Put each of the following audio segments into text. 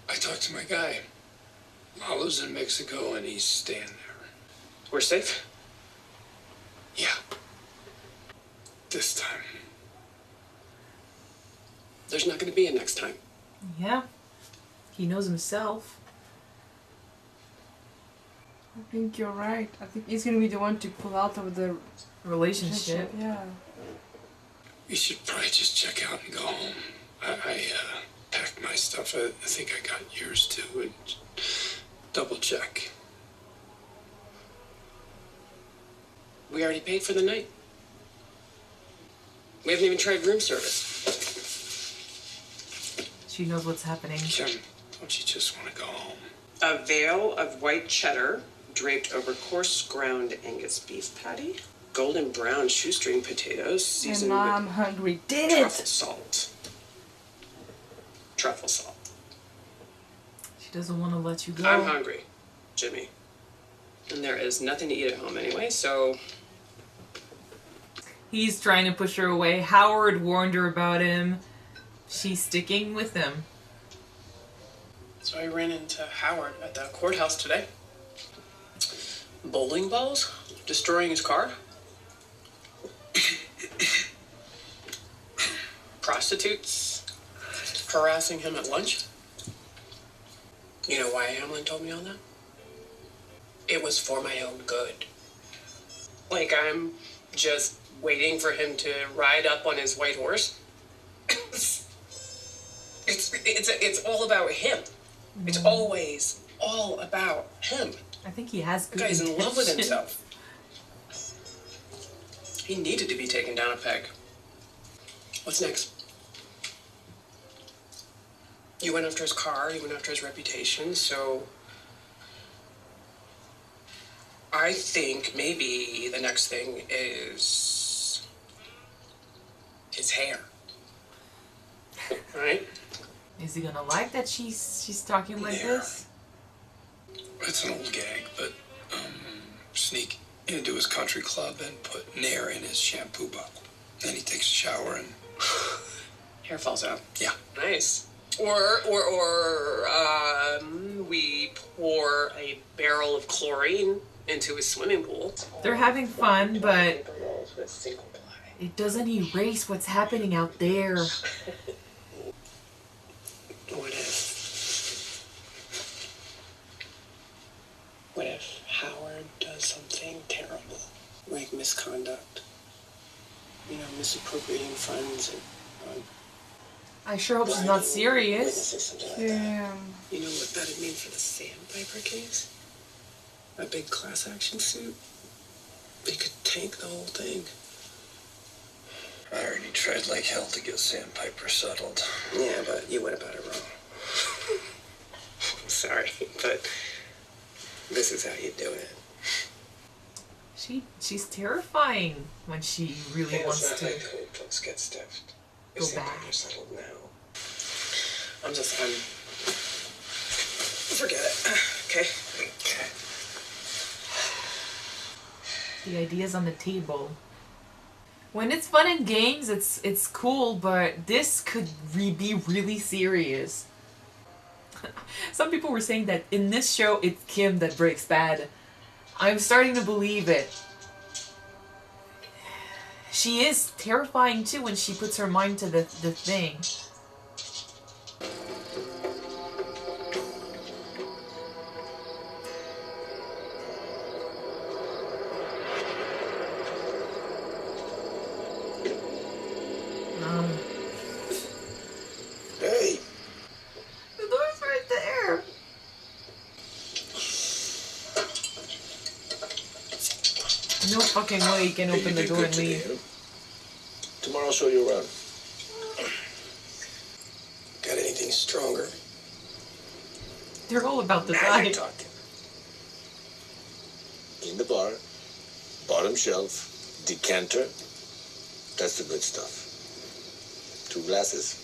I talked to my guy. Lalo's in Mexico and he's staying there. We're safe? Yeah. This time. There's not going to be a next time. Yeah. He knows himself. I think you're right. I think he's gonna be the one to pull out of the Relationship. Yeah. We should probably just check out and go home. I packed my stuff. I think I got yours too. And double check. We already paid for the night. We haven't even tried room service. She knows what's happening. Kim, don't you just want to go home? A veil of white cheddar draped over coarse ground Angus beef patty. Golden brown shoestring potatoes And seasoned now with I'm hungry. Did truffle it! salt. Truffle salt. She doesn't want to let you go. I'm hungry, Jimmy. And there is nothing to eat at home anyway, so... He's trying to push her away. Howard warned her about him. She's sticking with him. So I ran into Howard at the courthouse today. Bowling balls? Destroying his car? Prostitutes harassing him at lunch? You know why Hamlin told me all that? It was for my own good. Like I'm just waiting for him to ride up on his white horse. It's all about him. It's always all about him. I think he has The good guy's in love with intentions. himself. He needed to be taken down a peg. What's next? You went after his car, you went after his reputation, so... I think maybe the next thing is... his hair. Right? Is he gonna like that she's talking like Yeah. this? It's an old gag, but sneak into his country club and put Nair in his shampoo bottle. Then he takes a shower and Hair falls out. yeah. Nice. Or we pour a barrel of chlorine into his swimming pool. They're having fun, but it doesn't erase what's happening out there. What if Howard does something terrible, like misconduct? You know, misappropriating funds and I sure hope she's not serious. witnesses, something like that. Damn. You know what that'd mean for the Sandpiper case? A big class action suit? They could tank the whole thing. I already tried like hell to get Sandpiper settled. Yeah, but you went about it wrong. I'm sorry, but this is how you do it. She's terrifying when she really wants to Folks get stiffed. go back. You're settled now. I'm forget it. Okay. The idea's on the table. When it's fun and games, it's cool, but this could be really serious. Some people were saying that in this show, it's Kim that breaks bad. I'm starting to believe it. She is terrifying too when she puts her mind to the thing. Hey! The door's right there. No fucking way you can open the door and leave. Tomorrow I'll show you around. Got anything stronger? They're all about the Now guy. you're talking. In the bar, bottom shelf, decanter. That's the good stuff. 2 glasses.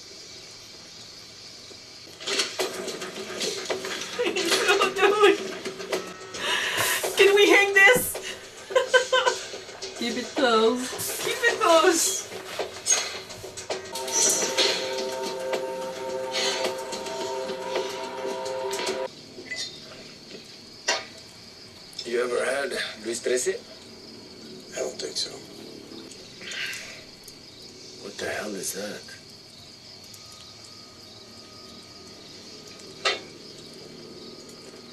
No, dude. Can we hang this? Keep it close. Keep it close. parece? I don't think so. What the hell is that?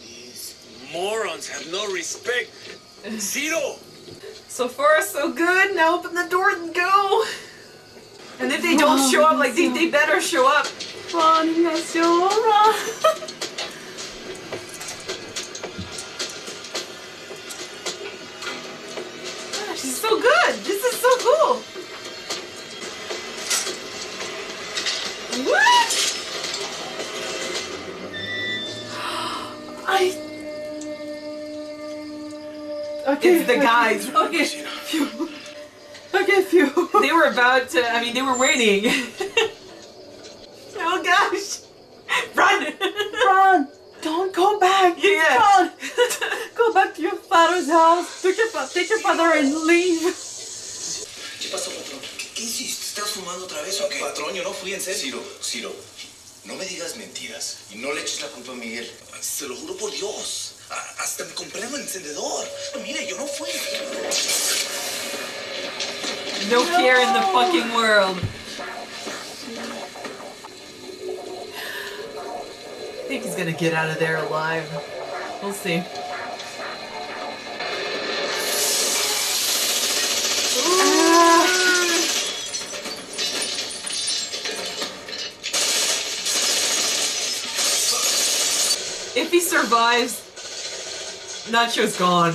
These morons have no respect. Zero! So far, so good. Now open the door and go. And if they don't show up, like they better show up. Run, Nacho, run! Gosh, she's so good. This is so cool. What? Okay, It's the guys. Okay, phew. Okay, phew. They were about to. I mean, they were waiting. Oh gosh! Run! Run! Don't go back! Yeah. Run! Go back to your father's house. Take your father and leave. ¿Qué pasó, patrón? ¿Qué hiciste? ¿Estás fumando otra vez o qué? Patrón, yo no fui en serio. Ciro, no me digas mentiras y no le eches la culpa a Miguel. Se lo juro por Dios. Hasta me compré un encendedor. Mire, yo no fui. No care in the fucking world. I think he's gonna get out of there alive. We'll see. If he survives, Nacho's gone.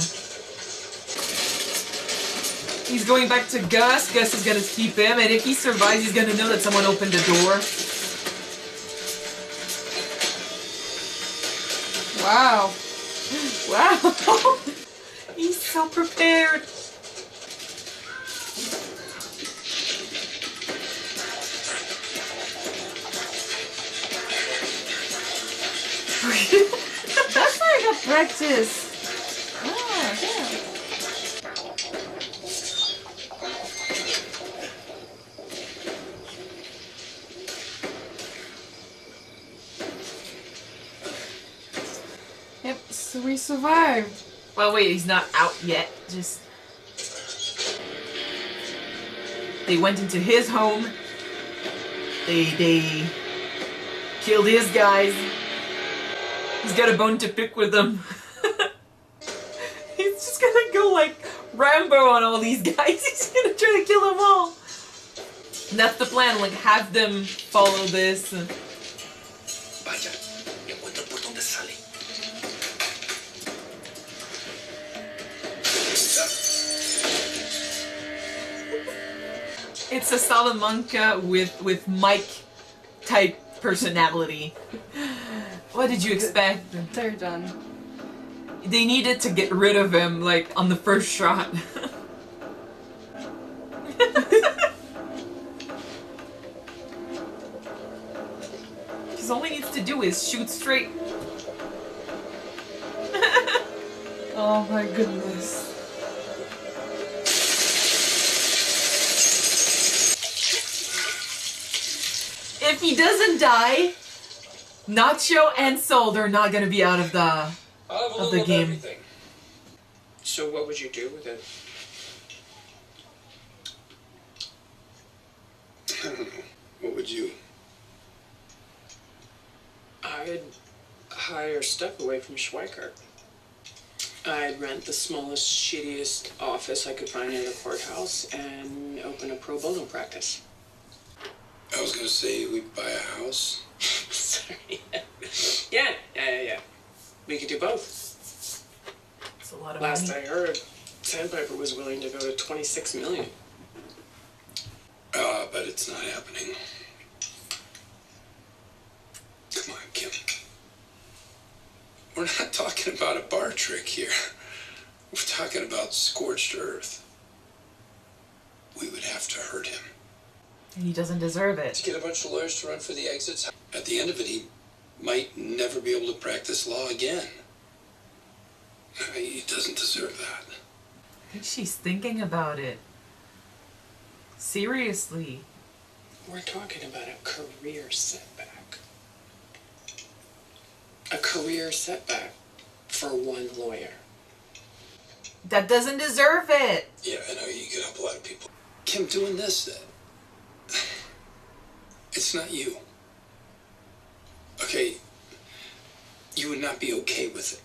He's going back to Gus. Gus is gonna keep him, and if he survives, he's gonna know that someone opened the door. Wow. Wow. He's so prepared. That's like a practice. Oh, yeah. Yep, so we survived. Well, wait, he's not out yet. Just... They went into his home. They killed his guys. He's got a bone to pick with them. He's just gonna go like Rambo on all these guys. He's gonna try to kill them all. And that's the plan, like have them follow this. Vaya, encuentra por dónde sale. It's a Salamanca with Mike type personality. What did you expect? They're done. They needed to get rid of him, like, on the first shot. Because all he needs to do is shoot straight. Oh my goodness. If he doesn't die, Nacho and Saul are not gonna be out of the I'll have a of little the of game. everything. So what would you do with it? I don't know. What would you? I'd hire stuff away from Schweikart. I'd rent the smallest, shittiest office I could find in the courthouse and open a pro bono practice. I was gonna say we'd buy a house. Sorry. Yeah. We could do both. It's a lot of Last money. I heard, Sandpiper was willing to go to 26 million. But it's not happening. Come on, Kim. We're not talking about a bar trick here. We're talking about scorched earth. We would have to hurt him. And he doesn't deserve it. To get a bunch of lawyers to run for the exits. At the end of it, he might never be able to practice law again. He doesn't deserve that. I think she's thinking about it. Seriously. We're talking about a career setback. A career setback for one lawyer. that doesn't deserve it. Yeah, I know you get help a lot of people. Kim, doing this, it's not you. Okay, you would not be okay with it.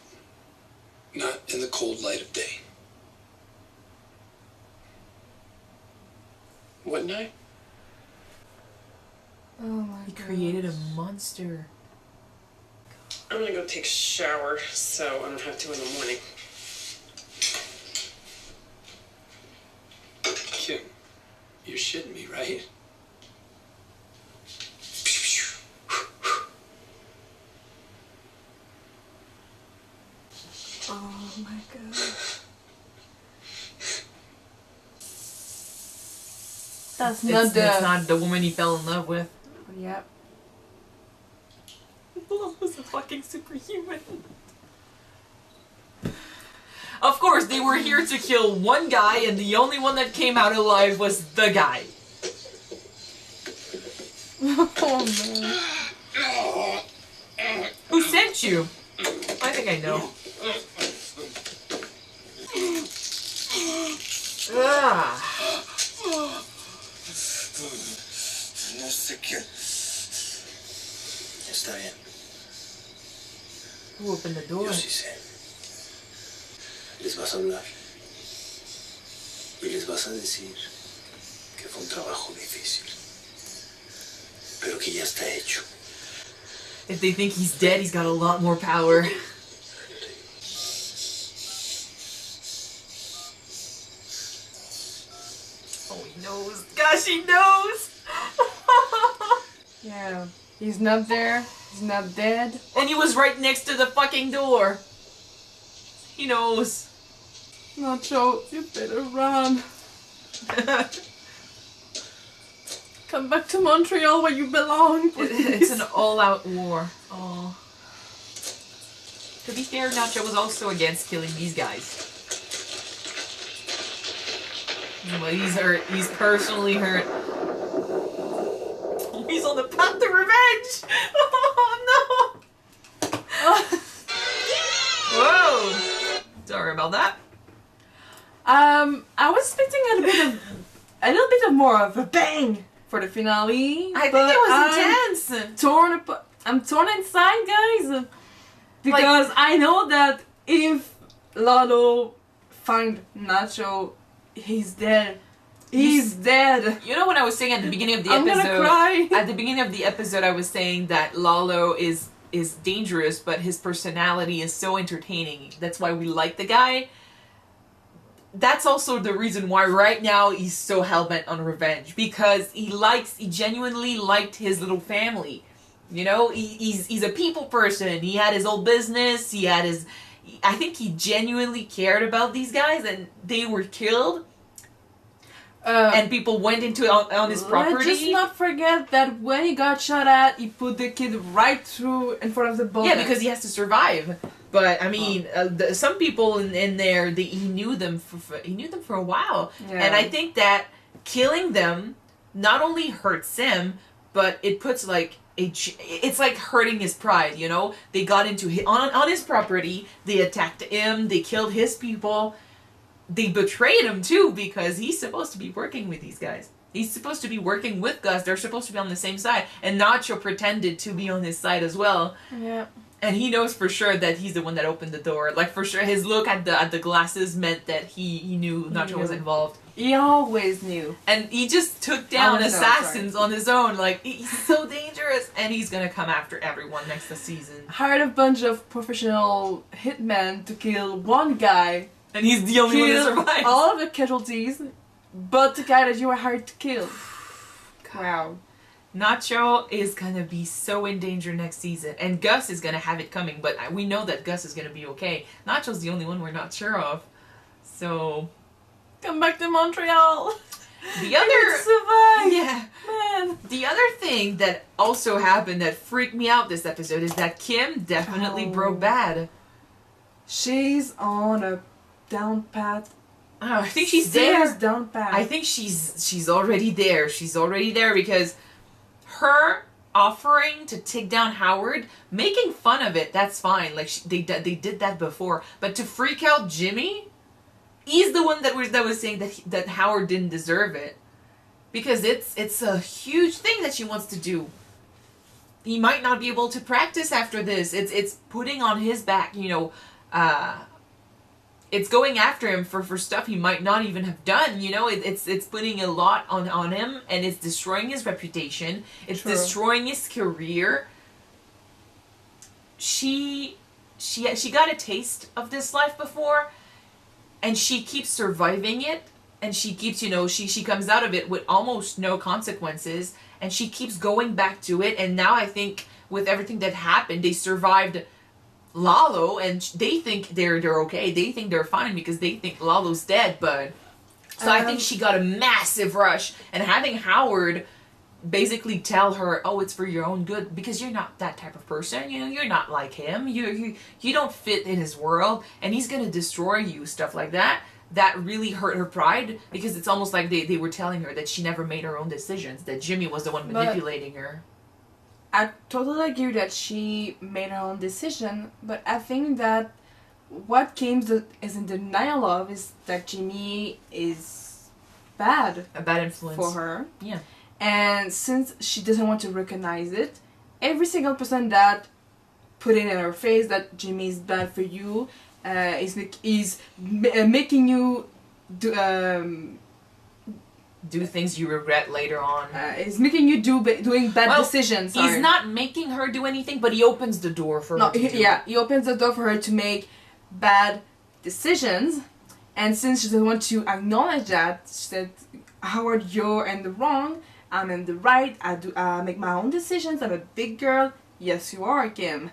Not in the cold light of day. Wouldn't I? Oh my He god. created a monster. I'm gonna go take a shower so I don't have to in the morning. Kim, you're shitting me, right? Oh my god. That's not the woman he fell in love with. Yep. Love was a fucking superhuman. Of course, they were here to kill one guy, and the only one that came out alive was the guy. Oh man. Who sent you? I think I know. Ah. No sé qué. Está bien. Who opened the door? Yo sí sé. Les vas a hablar. Y les vas a decir que fue un trabajo difícil. Pero que ya está hecho. If they think he's dead, he's got a lot more power. Oh, he knows. Gosh, he knows! Yeah. He's not there. He's not dead. And he was right next to the fucking door. He knows. Nacho, you better run. Come back to Montreal where you belong, please. It's an all-out war. Oh. To be fair, Nacho was also against killing these guys. But he's hurt. He's personally hurt. Oh, he's on the path to revenge! Oh, no! Whoa! Sorry about that. I was expecting a little bit of more of a bang for the finale. I think but it was intense. I'm torn inside, guys, because I know that if Lalo find Nacho, he's dead. He's dead. You know what I was saying at the beginning of the I'm episode? gonna cry. At the beginning of the episode, I was saying that Lalo is dangerous, but his personality is so entertaining. That's why we like the guy. That's also the reason why right now he's so hell-bent on revenge, because he genuinely liked his little family. You know, he's a people person. He had his old business. I think he genuinely cared about these guys, and they were killed. And people went into on his property. Let's just not forget that when he got shot at, he put the kid right through in front of the bullet. Yeah, because he has to survive. But I mean, some people in there, he knew them for a while, Yeah. and I think that killing them not only hurts him, but it puts it's like hurting his pride. You know, they got into on his property, they attacked him, they killed his people. They betrayed him too, because he's supposed to be working with these guys. He's supposed to be working with Gus. They're supposed to be on the same side. And Nacho pretended to be on his side as well. Yeah. And he knows for sure that he's the one that opened the door. Like, for sure, his look at the glasses meant that he knew Nacho was involved. He always knew. And he just took down assassins on his own. Like, he's so dangerous. And he's gonna come after everyone next season. Hired a bunch of professional hitmen to kill one guy. And he's the only one that Kill survives. all of the casualties, but the guy that you were hired to kill. Wow. Nacho is gonna be so in danger next season, and Gus is gonna have it coming, but we know that Gus is gonna be okay. Nacho's the only one we're not sure of. So, Come back to Montreal. the other Survive. yeah, Man. the other thing that also happened that freaked me out this episode is that Kim definitely broke bad. She's on a down path. I think she's Stairs there. down path. I think she's already there. She's already there because her offering to take down Howard, making fun of it, that's fine. Like they did that before, but to freak out Jimmy, he's the one that was saying that Howard didn't deserve it, because it's a huge thing that she wants to do. He might not be able to practice after this. It's putting on his back, you know. It's going after him for stuff he might not even have done, you know. It's putting a lot on him, and it's destroying his reputation. It's True. destroying his career. She got a taste of this life before, and she keeps surviving it, and she keeps, you know, she comes out of it with almost no consequences, and she keeps going back to it. And now I think with everything that happened, they survived Lalo, and they think they're okay. They think they're fine because they think Lalo's dead. But so I think she got a massive rush, and having Howard basically tell her, oh, it's for your own good, because you're not that type of person, you know, you're not like him, you don't fit in his world, and he's gonna destroy you, stuff like that. That really hurt her pride, because it's almost like they were telling her that she never made her own decisions, that Jimmy was the one manipulating her. I totally agree that she made her own decision, but I think that what Kim is in denial of is that Jimmy is bad. A bad influence. For her. Yeah. And since she doesn't want to recognize it, every single person that put it in her face that Jimmy is bad for you is making you do things you regret later on. Is making you doing bad decisions. Sorry. He's not making her do anything, but he opens the door for her to do. Yeah, he opens the door for her to make bad decisions. And since she doesn't want to acknowledge that, she said, Howard, you're in the wrong, I'm in the right, I make my own decisions, I'm a big girl. Yes, you are, Kim.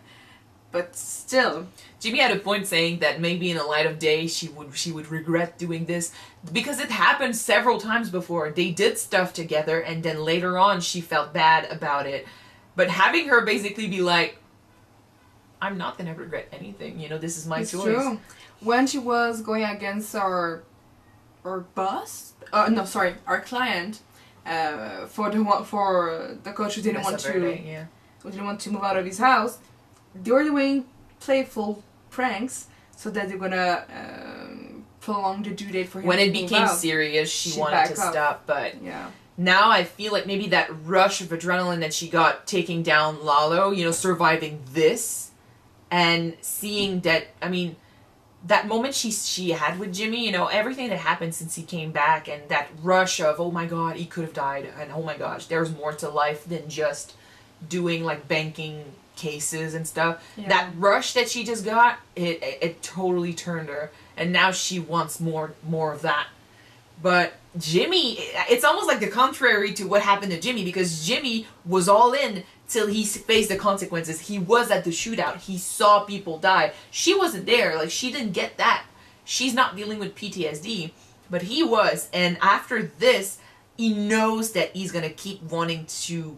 But still. Jimmy had a point saying that maybe in the light of day she would regret doing this, because it happened several times before. They did stuff together, and then later on she felt bad about it. But having her basically be like, I'm not gonna regret anything, you know, this is my choice. True. When she was going against our boss, our client, for the coach who didn't want to move out of his house, they were doing playful pranks so that they're gonna prolong the due date for him. When it to move became out. serious, she wanted to stop, but yeah. Now I feel like maybe that rush of adrenaline that she got taking down Lalo, you know, surviving this, and seeing that, I mean, that moment she had with Jimmy, you know, everything that happened since he came back, and that rush of, oh my god, he could have died, and oh my gosh, there's more to life than just doing like banking cases and stuff. Yeah. That rush that she just got, it totally turned her, and now she wants more of that. But Jimmy, it's almost like the contrary to what happened to Jimmy, because Jimmy was all in till he faced the consequences. He was at the shootout. He saw people die. She wasn't there. Like, she didn't get that. She's not dealing with PTSD, but he was. And after this, he knows that he's gonna keep wanting to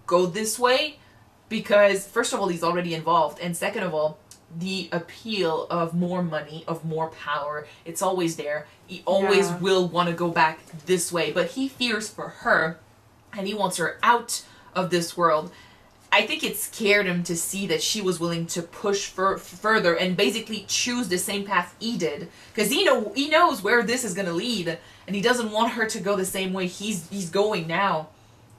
go this way, because first of all, he's already involved, and second of all, the appeal of more money, of more power, it's always there. He always will want to go back this way, but he fears for her, and he wants her out of this world. I think it scared him to see that she was willing to push further and basically choose the same path he did, because he knows where this is going to lead, and he doesn't want her to go the same way he's going now.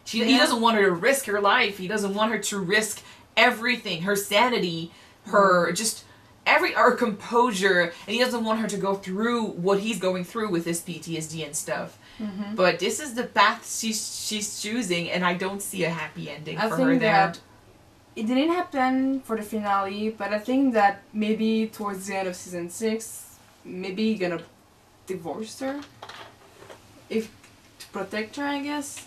He doesn't want her to risk her life. He doesn't want her to risk everything, her sanity, her composure, and he doesn't want her to go through what he's going through with his PTSD and stuff. Mm-hmm. But this is the path she's choosing, and I don't see a happy ending for her there. That it didn't happen for the finale, but I think that maybe towards the end of season 6, maybe he's gonna divorce her, to protect her, I guess.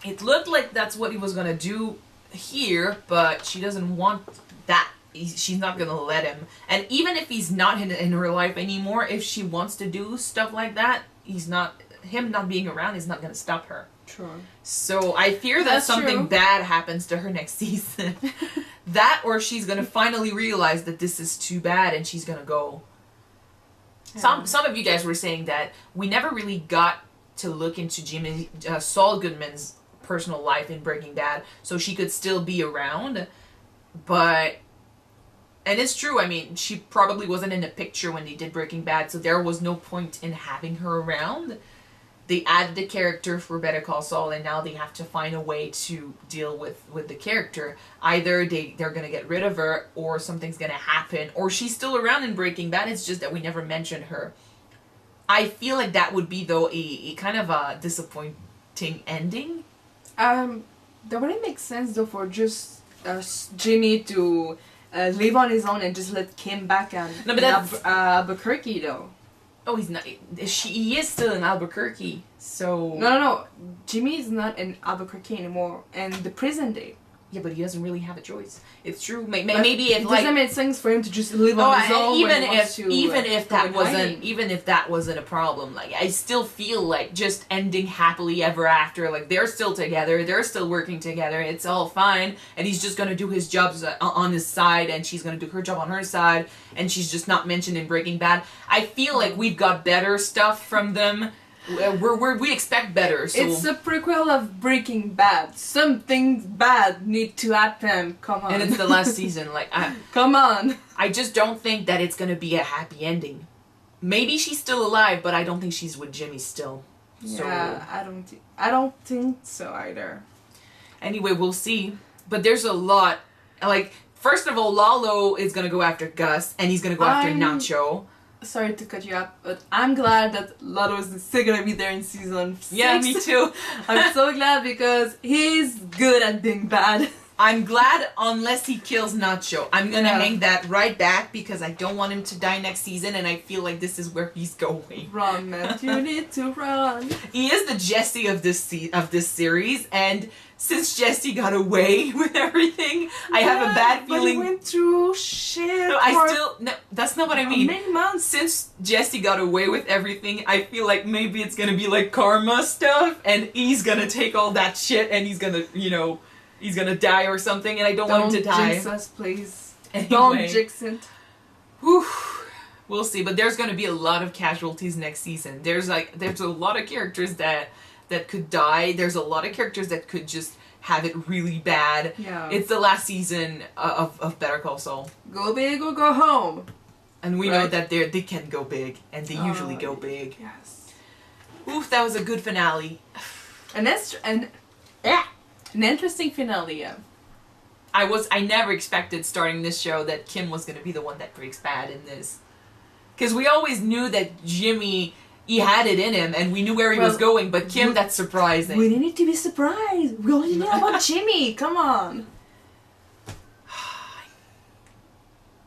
It looked like that's what he was gonna do here, but she doesn't want that. She's not gonna let him. And even if he's not in her life anymore, if she wants to do stuff like that, him not being around is not gonna stop her. True. So I fear that something bad happens to her next season. That, or she's gonna finally realize that this is too bad and she's gonna go. Yeah. Some of you guys were saying that we never really got to look into Saul Goodman's personal life in Breaking Bad, so she could still be around, but And it's true, I mean, she probably wasn't in the picture when they did Breaking Bad, so there was no point in having her around. They added the character for Better Call Saul, and now they have to find a way to deal with the character. Either they're going to get rid of her, or something's going to happen, or she's still around in Breaking Bad, it's just that we never mentioned her. I feel like that would be, though, a kind of a disappointing ending. That wouldn't make sense, though, for just Jimmy to live on his own and just let Kim back in Albuquerque, though. Oh, he's not. He is still in Albuquerque, so... No. Jimmy is not in Albuquerque anymore, and the prison day. Yeah, but he doesn't really have a choice. It's true. Maybe if it doesn't make sense for him to just live on his own. Even if that wasn't a problem, like I still feel like just ending happily ever after. Like they're still together, they're still working together. It's all fine, and he's just gonna do his jobs on his side, and she's gonna do her job on her side, and she's just not mentioned in Breaking Bad. I feel like we've got better stuff from them. We expect better. So. It's a prequel of Breaking Bad. Something bad need to happen. Come on. And it's the last season. Like, come on. I just don't think that it's gonna be a happy ending. Maybe she's still alive, but I don't think she's with Jimmy still. So. Yeah, I don't think so either. Anyway, we'll see. But there's a lot. Like, first of all, Lalo is gonna go after Gus, and he's gonna go after Nacho. Sorry to cut you up, but I'm glad that Lalo is still gonna be there in season 6. Yeah, me too. I'm so glad because he's good at being bad. I'm glad unless he kills Nacho. I'm gonna hang that right back because I don't want him to die next season, and I feel like this is where he's going. Run, Matt. You need to run. He is the Jesse of this series, and since Jesse got away with everything, I have a bad feeling. But he went through shit. No, that's not what I mean. Many months. Since Jesse got away with everything, I feel like maybe it's gonna be like karma stuff, and he's gonna take all that shit, and he's gonna, he's gonna die or something, and I don't want him to die. Don't jinx us, please. Anyway. Don't jinx it. Whew. We'll see, but there's gonna be a lot of casualties next season. There's a lot of characters that could die. There's a lot of characters that could just have it really bad. Yeah. It's the last season of Better Call Saul. Go big or go home. And we know that they can go big, and they usually go big. Yes. Oof, that was a good finale. An interesting finale, yeah. I never expected starting this show that Kim was going to be the one that breaks bad in this. Because we always knew that Jimmy, he had it in him, and we knew where he was going, but Kim, that's surprising. We didn't need to be surprised. We only know about Jimmy. Come on.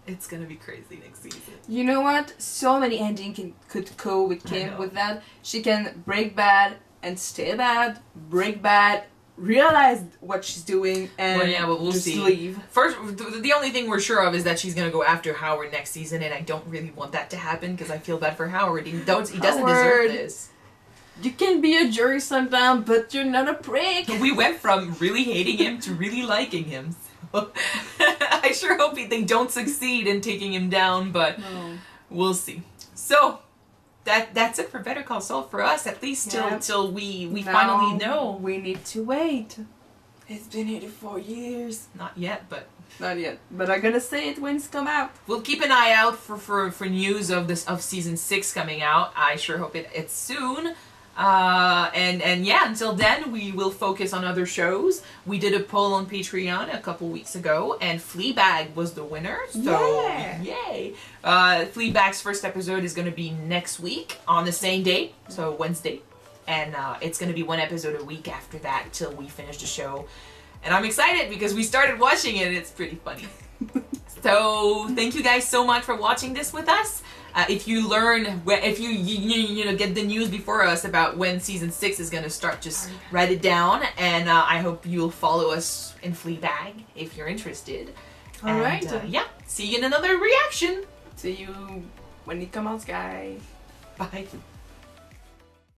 It's going to be crazy next season. You know what? So many endings could go with Kim with that. She can break bad and stay bad, break bad, realize what she's doing, and we'll just see. Leave. First, the only thing we're sure of is that she's going to go after Howard next season, and I don't really want that to happen because I feel bad for Howard. He doesn't deserve this. You can be a jerk sometimes, but you're not a prick. We went from really hating him to really liking him. So I sure hope they don't succeed in taking him down, but we'll see. So that's it for Better Call Saul for us, at least till we finally know. We need to wait. It's been 84 years. Not yet, but I'm gonna say it when it's come out. We'll keep an eye out for news of season 6 coming out. I sure hope it's soon. Until then, we will focus on other shows. We did a poll on Patreon a couple weeks ago, and Fleabag was the winner. So, yay! Fleabag's first episode is going to be next week on the same date, so Wednesday. And it's going to be one episode a week after that till we finish the show. And I'm excited because we started watching it and it's pretty funny. So, thank you guys so much for watching this with us. If you learn, if you get the news before us about when season 6 is going to start, just write it down. And I hope you'll follow us in Fleabag if you're interested. Alright. See you in another reaction. See you when it comes out, guys. Bye.